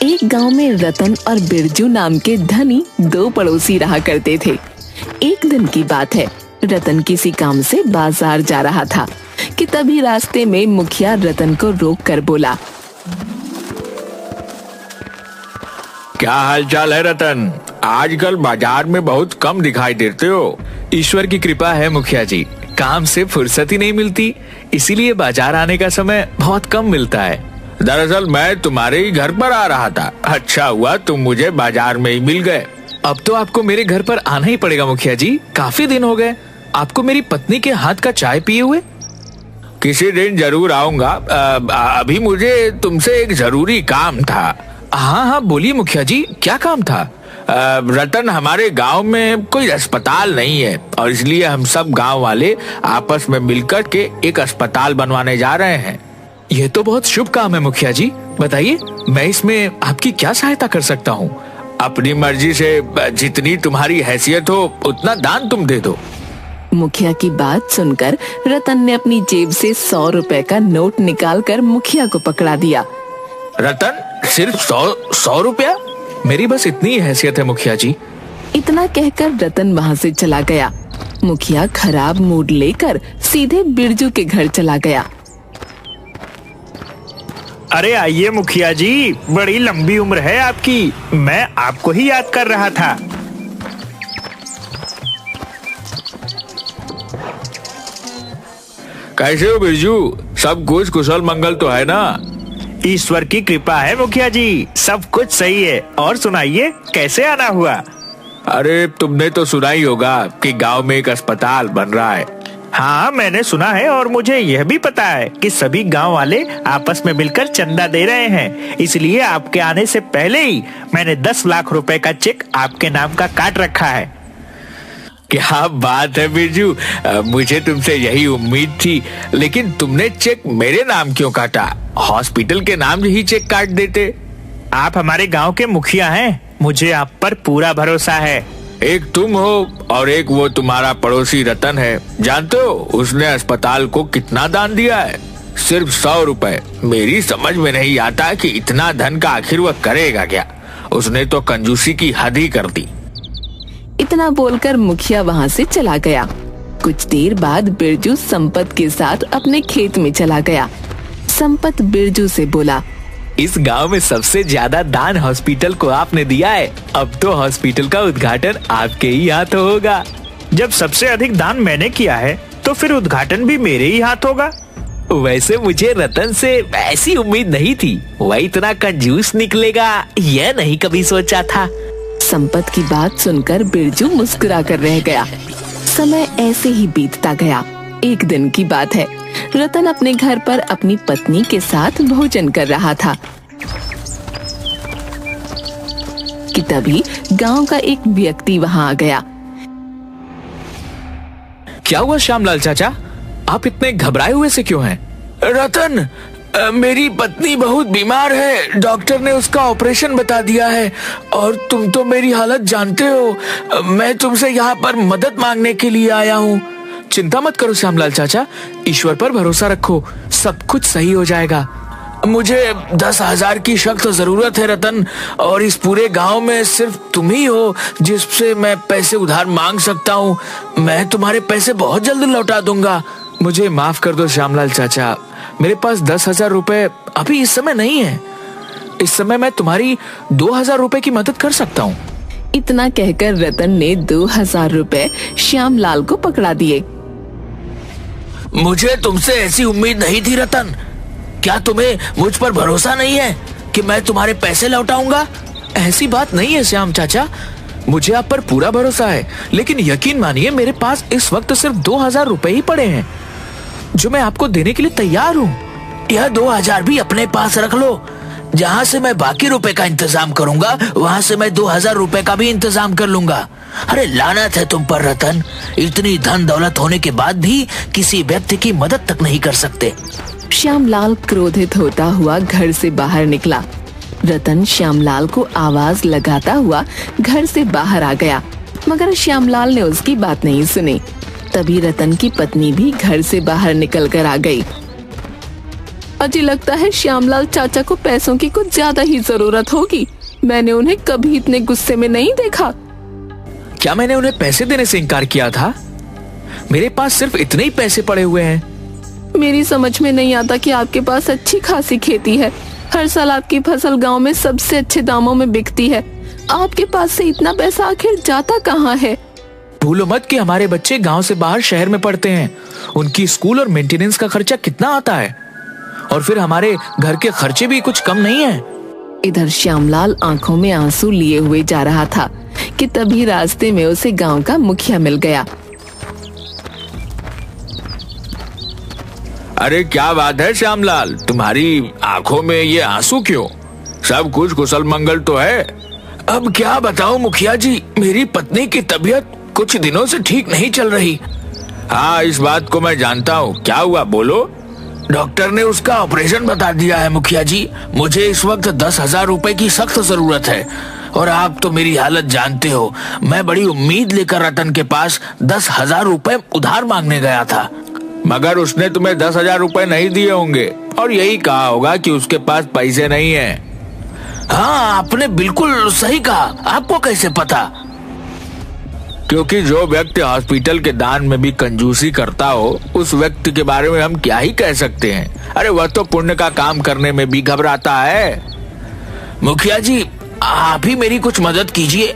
एक गांव में रतन और बिरजू नाम के धनी दो पड़ोसी रहा करते थे। एक दिन की बात है, रतन किसी काम से बाजार जा रहा था कि तभी रास्ते में मुखिया रतन को रोक कर बोला, क्या हालचाल है रतन? आजकल बाजार में बहुत कम दिखाई देते हो। ईश्वर की कृपा है मुखिया जी, काम से फुर्सत ही नहीं मिलती, इसीलिए बाजार आने का समय बहुत कम मिलता है। दरअसल मैं तुम्हारे ही घर पर आ रहा था। अच्छा हुआ तुम मुझे बाजार में ही मिल गए। अब तो आपको मेरे घर पर आना ही पड़ेगा मुखिया जी, काफी दिन हो गए आपको मेरी पत्नी के हाथ का चाय पिए हुए। किसी दिन जरूर आऊंगा। अभी मुझे तुमसे एक जरूरी काम था। हाँ बोलिए मुखिया जी, क्या काम था? रतन, हमारे गांव में कोई अस्पताल नहीं है और इसलिए हम सब गांव वाले आपस में मिलकर के एक अस्पताल बनवाने जा रहे हैं। ये तो बहुत शुभ काम है मुखिया जी, बताइए मैं इसमें आपकी क्या सहायता कर सकता हूँ? अपनी मर्जी से जितनी तुम्हारी हैसियत हो उतना दान तुम दे दो। मुखिया की बात सुनकर रतन ने अपनी जेब से 100 रुपए का नोट निकालकर मुखिया को पकड़ा दिया। रतन, सिर्फ 100 रुपया? मेरी बस इतनी ही हैसियत है मुखिया जी। इतना कहकर रतन वहाँ से चला गया। मुखिया खराब मूड लेकर सीधे बिरजू के घर चला गया। अरे आइए मुखिया जी, बड़ी लंबी उम्र है आपकी, मैं आपको ही याद कर रहा था। कैसे हो बिरजू? सब कुछ कुशल मंगल तो है ना? ईश्वर की कृपा है मुखिया जी, सब कुछ सही है। और सुनाइए, कैसे आना हुआ? अरे तुमने तो सुना ही होगा कि गांव में एक अस्पताल बन रहा है। हाँ मैंने सुना है और मुझे यह भी पता है कि सभी गांव वाले आपस में मिलकर चंदा दे रहे हैं। इसलिए आपके आने से पहले ही मैंने 10 लाख रुपए का चेक आपके नाम का काट रखा है। क्या बात है बिरजू, मुझे तुमसे यही उम्मीद थी। लेकिन तुमने चेक मेरे नाम क्यों काटा? हॉस्पिटल के नाम ही चेक काट देते। आप हमारे गांव के मुखिया हैं, मुझे आप पर पूरा भरोसा है। एक तुम हो और एक वो तुम्हारा पड़ोसी रतन है। जानते हो उसने अस्पताल को कितना दान दिया है? सिर्फ 100 रुपए। मेरी समझ में नहीं आता कि इतना धन का आखिर वह करेगा क्या। उसने तो कंजूसी की हद ही कर दी। इतना बोलकर मुखिया वहाँ से चला गया। कुछ देर बाद बिरजू संपत के साथ अपने खेत में चला गया। संपत बिरजू से बोला, इस गांव में सबसे ज्यादा दान हॉस्पिटल को आपने दिया है, अब तो हॉस्पिटल का उद्घाटन आपके ही हाथों होगा। जब सबसे अधिक दान मैंने किया है तो फिर उद्घाटन भी मेरे ही हाथ होगा। वैसे मुझे रतन से ऐसी उम्मीद नहीं थी, वह इतना कंजूस निकलेगा यह नहीं कभी सोचा था। संपत की बात सुनकर बिरजू मुस्कुरा कर रह गया। समय ऐसे ही बीतता गया। एक दिन की बात है, रतन अपने घर पर अपनी पत्नी के साथ भोजन कर रहा था कि तभी गांव का एक व्यक्ति वहां आ गया। क्या हुआ श्यामलाल चाचा, आप इतने घबराए हुए से क्यों हैं? रतन, मेरी पत्नी बहुत बीमार है। डॉक्टर ने उसका ऑपरेशन बता दिया है और तुम तो मेरी हालत जानते हो। मैं तुमसे यहाँ पर मदद मांगने के लिए आया हूँ। चिंता मत करो श्यामलाल चाचा, ईश्वर पर भरोसा रखो, सब कुछ सही हो जाएगा। मुझे 10,000 की सख्त जरूरत है रतन, और इस पूरे गांव में सिर्फ तुम ही हो जिससे मैं पैसे उधार मांग सकता हूँ। मैं तुम्हारे पैसे बहुत जल्द लौटा दूंगा। मुझे माफ कर दो श्यामलाल चाचा, मेरे पास 10,000 रुपए अभी इस समय नहीं है। इस समय मैं तुम्हारी 2,000 रुपए की मदद कर सकता हूँ। इतना कहकर रतन ने 2,000 रुपए श्यामलाल को पकड़ा दिए। मुझे तुमसे ऐसी उम्मीद नहीं थी रतन। क्या तुम्हें मुझ पर भरोसा नहीं है कि मैं तुम्हारे पैसे लौटाऊंगा? ऐसी बात नहीं है श्याम चाचा, मुझे आप पर पूरा भरोसा है, लेकिन यकीन मानिए मेरे पास इस वक्त सिर्फ 2,000 रुपए ही पड़े हैं जो मैं आपको देने के लिए तैयार हूँ। यह 2,000 भी अपने पास रख लो। जहाँ से मैं बाकी रुपए का इंतजाम करूंगा वहाँ से मैं 2,000 रुपए का भी इंतजाम कर लूंगा। अरे लानत है तुम पर रतन, इतनी धन दौलत होने के बाद भी किसी व्यक्ति की मदद तक नहीं कर सकते। श्यामलाल क्रोधित होता हुआ घर से बाहर निकला। रतन श्यामलाल को आवाज लगाता हुआ घर से बाहर आ गया, मगर श्यामलाल ने उसकी बात नहीं सुनी। तभी रतन की पत्नी भी घर से बाहर निकल कर आ गई। अजी लगता है श्यामलाल चाचा को पैसों की कुछ ज्यादा ही जरूरत होगी। मैंने उन्हें कभी इतने गुस्से में नहीं देखा। क्या मैंने उन्हें पैसे देने से इनकार किया था? मेरे पास सिर्फ इतने ही पैसे पड़े हुए हैं। मेरी समझ में नहीं आता कि आपके पास अच्छी खासी खेती है। हर साल आपकी फसल गांव में सबसे अच्छे दामों में बिकती है। आपके पास से इतना पैसा आखिर जाता कहाँ है? भूलो मत कि हमारे बच्चे गांव से बाहर शहर में पढ़ते हैं। उनकी स्कूल और मेंटेनेंस का खर्चा कितना आता है, और फिर हमारे घर के खर्चे भी कुछ कम नहीं है। इधर श्यामलाल आंखों में आंसू लिए हुए जा रहा था कि तभी रास्ते में उसे गांव का मुखिया मिल गया। अरे क्या बात है श्यामलाल, तुम्हारी आंखों में ये आंसू क्यों? सब कुछ कुशल मंगल तो है? अब क्या बताऊं मुखिया जी, मेरी पत्नी की तबीयत कुछ दिनों से ठीक नहीं चल रही। हाँ, इस बात को मैं जानता हूँ। क्या हुआ, बोलो। डॉक्टर ने उसका ऑपरेशन बता दिया है मुखिया जी। मुझे इस वक्त 10,000 रुपए की सख्त जरूरत है, और आप तो मेरी हालत जानते हो। मैं बड़ी उम्मीद लेकर रतन के पास 10,000 रुपए उधार मांगने गया था। मगर उसने तुम्हें 10,000 रुपए नहीं दिए होंगे, और यही कहा होगा कि उसके पास पैसे नहीं है। हाँ, आपने बिल्कुल सही कहा। आपको कैसे पता? क्योंकि जो व्यक्ति हॉस्पिटल के दान में भी कंजूसी करता हो, उस व्यक्ति के बारे में हम क्या ही कह सकते हैं। अरे वह तो पुण्य का काम करने में भी घबराता है। मुखिया जी, आप ही मेरी कुछ मदद कीजिए।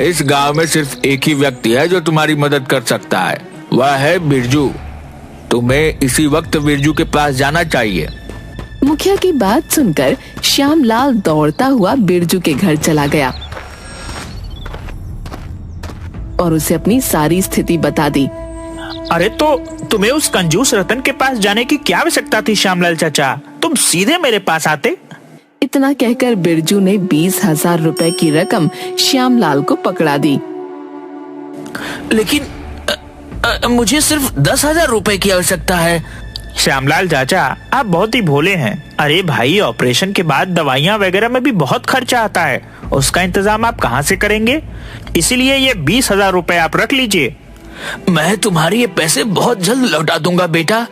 इस गांव में सिर्फ एक ही व्यक्ति है जो तुम्हारी मदद कर सकता है, वह है बिरजू। तुम्हें इसी वक्त बिरजू के पास जाना चाहिए। मुखिया की बात सुनकर श्यामलाल दौड़ता हुआ बिरजू के घर चला गया और उसे अपनी सारी स्थिति बता दी। अरे तो तुम्हें उस कंजूस रतन के पास जाने की क्या आवश्यकता थी श्यामलाल चाचा? तुम सीधे मेरे पास आते। इतना कहकर बिरजू ने 20,000 रुपए की रकम श्यामलाल को पकड़ा दी। लेकिन मुझे सिर्फ 10,000 रुपए की आवश्यकता है। श्यामलाल चाचा, आप बहुत ही भोले हैं। अरे भाई, ऑपरेशन के बाद दवाइयाँ वगैरह में भी बहुत खर्चा आता है, उसका इंतजाम आप कहाँ से करेंगे? इसीलिए ये 20,000 रुपए आप रख लीजिए। मैं तुम्हारे ये पैसे बहुत जल्द लौटा दूंगा बेटा।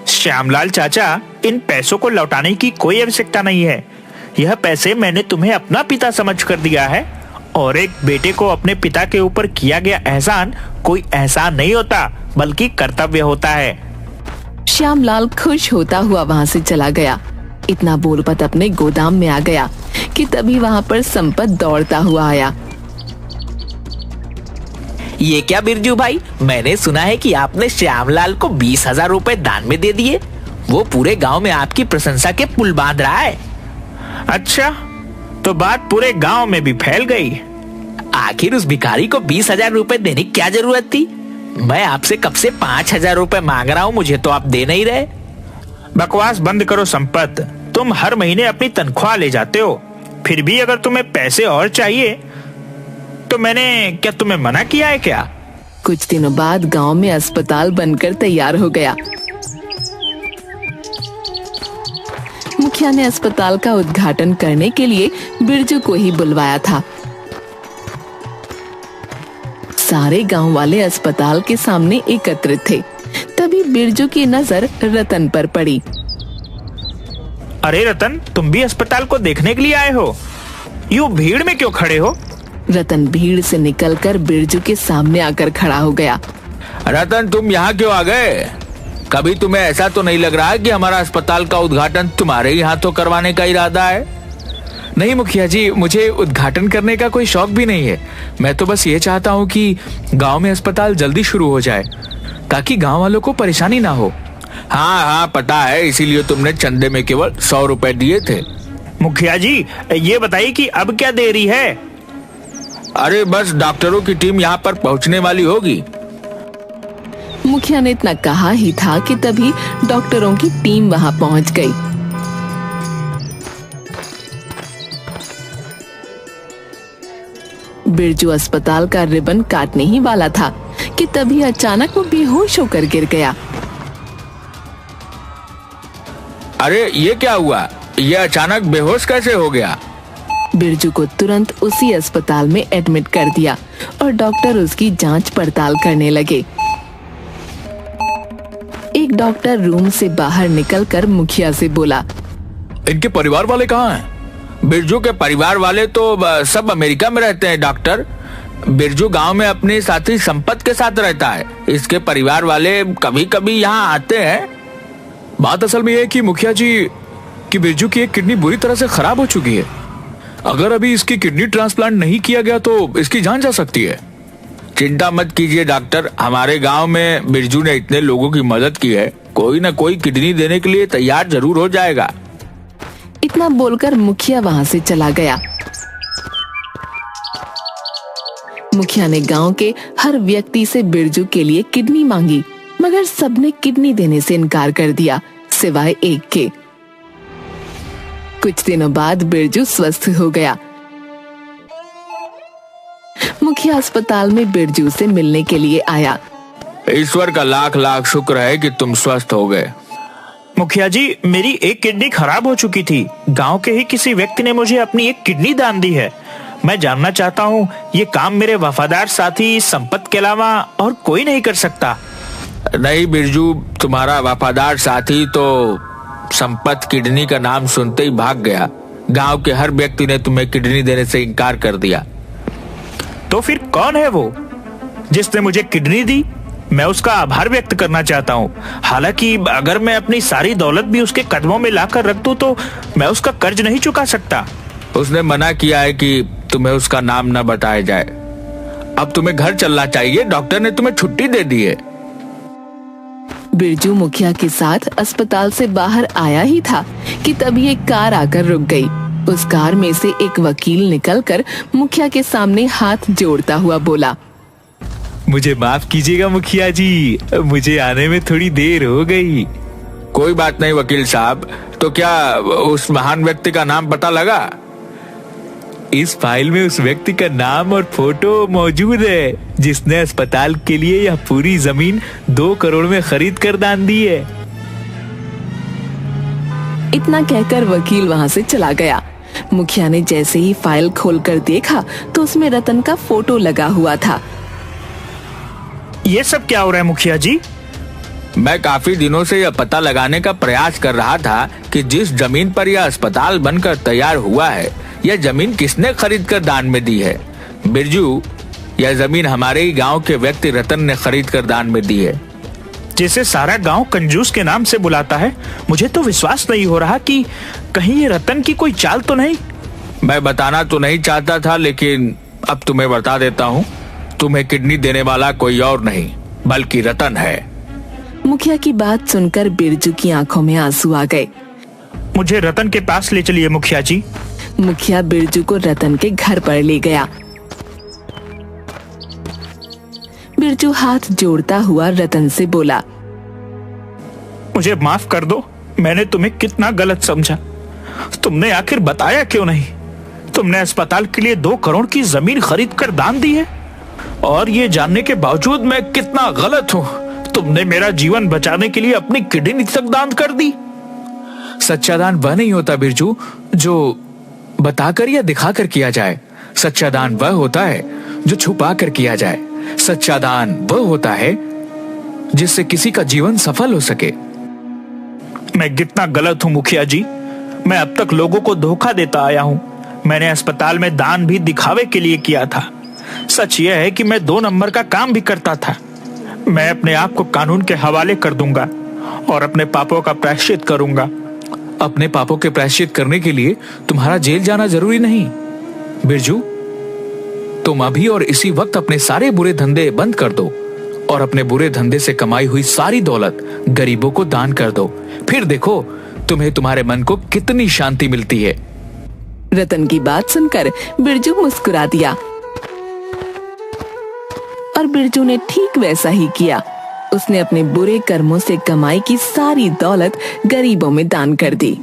श्यामलाल चाचा, इन पैसों को लौटाने की कोई आवश्यकता नहीं है। यह पैसे मैंने तुम्हें अपना पिता समझ कर दिया है, और एक बेटे को अपने पिता के ऊपर किया गया एहसान कोई एहसान नहीं होता, बल्कि कर्तव्य होता है। श्यामलाल खुश होता हुआ वहाँ से चला गया। इतना बोलपत अपने गोदाम में आ गया कि तभी वहाँ पर संपत दौड़ता हुआ आया। ये क्या बिरजू भाई, मैंने सुना है कि आपने श्यामलाल को 20,000 रुपए दान में दे दिए। वो पूरे गांव में आपकी प्रशंसा के पुल बांध रहा है। अच्छा, तो बात पूरे गांव में भी फैल गई। आखिर उस भिखारी को 20,000 रुपए देने की क्या जरूरत थी? मैं आपसे कब से 5,000 रुपए मांग रहा हूँ, मुझे तो आप दे नहीं रहे। बकवास बंद करो संपत। तुम हर महीने अपनी तनख्वाह ले जाते हो, फिर भी अगर तुम्हें पैसे और चाहिए तो मैंने क्या तुम्हें मना किया है क्या? कुछ दिनों बाद गांव में अस्पताल बनकर तैयार हो गया। मुखिया ने अस्पताल का उद्घाटन करने के लिए बिरजू को ही बुलवाया था। सारे गांव वाले अस्पताल के सामने एकत्रित थे। तभी बिरजू की नजर रतन पर पड़ी। अरे रतन, तुम भी अस्पताल को देखने के लिए आए हो? यूं भीड़ में क्यों खड़े हो? रतन भीड़ से निकलकर बिरजू के सामने आकर खड़ा हो गया। रतन, तुम यहाँ क्यों आ गए? कभी तुम्हें ऐसा तो नहीं लग रहा कि हमारा अस्पताल का उद्घाटन तुम्हारे ही हाथों करवाने का इरादा है? नहीं मुखिया जी, मुझे उद्घाटन करने का कोई शौक भी नहीं है। मैं तो बस ये चाहता हूँ कि गांव में अस्पताल जल्दी शुरू हो जाए, ताकि गांव वालों को परेशानी ना हो। हाँ, पता है, इसीलिए तुमने चंदे में केवल 100 रुपए दिए थे। मुखिया जी, ये बताइए कि अब क्या देरी है? अरे बस डॉक्टरों की टीम यहाँ पर पहुँचने वाली होगी। मुखिया ने इतना कहा ही था कि तभी डॉक्टरों की टीम वहां पहुंच गई। बिरजू अस्पताल का रिबन काटने ही वाला था कि तभी अचानक वो बेहोश होकर गिर गया। अरे ये क्या हुआ? ये अचानक बेहोश कैसे हो गया? बिरजू को तुरंत उसी अस्पताल में एडमिट कर दिया और डॉक्टर उसकी जांच पड़ताल करने लगे। एक डॉक्टर रूम से बाहर निकलकर मुखिया से बोला, इनके परिवार वाले कहाँ हैं? बिरजू के परिवार वाले तो सब अमेरिका में रहते हैं डॉक्टर। बिरजू गांव में अपने साथी संपत के साथ रहता है। इसके परिवार वाले कभी कभी यहाँ आते हैं। बात असल में यह है कि मुखिया जी कि बिरजू की एक किडनी बुरी तरह से खराब हो चुकी है। अगर अभी इसकी किडनी ट्रांसप्लांट नहीं किया गया तो इसकी जान जा सकती है। चिंता मत कीजिए डॉक्टर, हमारे गांव में बिरजू ने इतने लोगों की मदद की है, कोई न कोई किडनी देने के लिए तैयार जरूर हो जाएगा। इतना बोलकर मुखिया वहां से चला गया। मुखिया ने गांव के हर व्यक्ति से बिरजू के लिए किडनी मांगी, मगर सबने किडनी देने से इनकार कर दिया, सिवाय एक के। कुछ दिनों बाद बिरजू स्वस्थ हो गया। मुखिया अस्पताल में बिरजू से मिलने के लिए आया। ईश्वर का लाख लाख शुक्र है कि तुम स्वस्थ हो गए। मुखिया जी, मेरी एक किडनी खराब हो चुकी थी। गांव के ही किसी व्यक्ति ने मुझे अपनी एक किडनी दान दी है। मैं जानना चाहता हूँ, ये काम मेरे वफादार साथी संपत के अलावा और कोई नहीं कर सकता। नहीं बिरजू, तुम्हारा वफादार साथी तो संपत किडनी का नाम सुनते ही भाग गया। गांव के हर व्यक्ति ने तुम्हें किडनी देने से इनकार कर दिया। तो फिर कौन है वो जिसने मुझे किडनी दी? मैं उसका आभार व्यक्त करना चाहता हूँ। हालांकि अगर मैं अपनी सारी दौलत भी उसके कदमों में लाकर रख दूं तो मैं उसका कर्ज नहीं चुका सकता। उसने मना किया है कि तुम्हें उसका नाम न बताया जाए। अब तुम्हें घर चलना चाहिए, डॉक्टर ने तुम्हें छुट्टी दे दी है। बिरजू मुखिया के साथ अस्पताल से बाहर आया ही था कि तभी एक कार आकर रुक गई। उस कार में से एक वकील निकलकर मुखिया के सामने हाथ जोड़ता हुआ बोला, मुझे माफ कीजिएगा मुखिया जी, मुझे आने में थोड़ी देर हो गई। कोई बात नहीं वकील साहब, तो क्या उस महान व्यक्ति का नाम पता लगा? इस फाइल में उस व्यक्ति का नाम और फोटो मौजूद है जिसने अस्पताल के लिए यह पूरी जमीन 2 करोड़ में खरीद कर दान दी है। इतना कहकर वकील वहां से चला गया। मुखिया ने जैसे ही फाइल खोलकर देखा तो उसमें रतन का फोटो लगा हुआ था। ये सब क्या हो रहा है मुखिया जी? मैं काफी दिनों से यह पता लगाने का प्रयास कर रहा था कि जिस जमीन पर यह अस्पताल बनकर तैयार हुआ है, यह जमीन किसने खरीद कर दान में दी है। बिरजू, यह जमीन हमारे ही गांव के व्यक्ति रतन ने खरीद कर दान में दी है। जैसे सारा गांव कंजूस के नाम से बुलाता है, मुझे तो विश्वास नहीं हो रहा कि कहीं ये रतन की कोई चाल तो नहीं। मैं बताना तो नहीं चाहता था, लेकिन अब तुम्हें बता देता हूँ। तुम्हें किडनी देने वाला कोई और नहीं बल्कि रतन है। मुखिया की बात सुनकर बिरजू की आंखों में आंसू आ गए। मुझे रतन के पास ले चलिए मुखिया जी। मुखिया बिरजू को रतन के घर पर ले गया। बिरजू हाथ जोड़ता हुआ रतन से बोला, मुझे माफ कर दो, मैंने तुम्हें कितना गलत समझा। तुमने आखिर बताया क्यों नहीं? तुमने अस्पताल के लिए 2 करोड़ की जमीन खरीद कर दान दी है, और ये जानने के बावजूद मैं कितना गलत हूँ। तुमने मेरा जीवन बचाने के लिए अपनी किडनी तक दान कर दी। सच्चा दान वह नहीं होता बिरजू जो बताकर या दिखाकर किया जाए। सच्चा दान वह होता है जो छुपा कर किया जाए। सच्चा दान वह होता है जिससे किसी का जीवन सफल हो सके। मैं कितना गलत हूँ मुखिया जी। मैं अब तक लोगों को धोखा देता आया हूँ। मैंने अस्पताल में दान भी दिखावे के लिए किया था। सच यह है कि मैं 2 नंबर का काम भी करता था। मैं अपने आप को कानून के हवाले कर दूंगा और अपने पापों का प्रायश्चित करूंगा। अपने पापों के प्रायश्चित करने के लिए तुम्हारा जेल जाना जरूरी नहीं बिरजू। तुम अभी और इसी वक्त अपने सारे बुरे धंधे बंद कर दो और अपने बुरे धंधे से कमाई हुई सारी दौलत गरीबों को दान कर दो। फिर देखो तुम्हें तुम्हारे मन को कितनी शांति मिलती है। रतन की बात सुनकर बिरजू मुस्कुरा दिया और बिरजू ने ठीक वैसा ही किया। उसने अपने बुरे कर्मों से कमाई की सारी दौलत गरीबों में दान कर दी।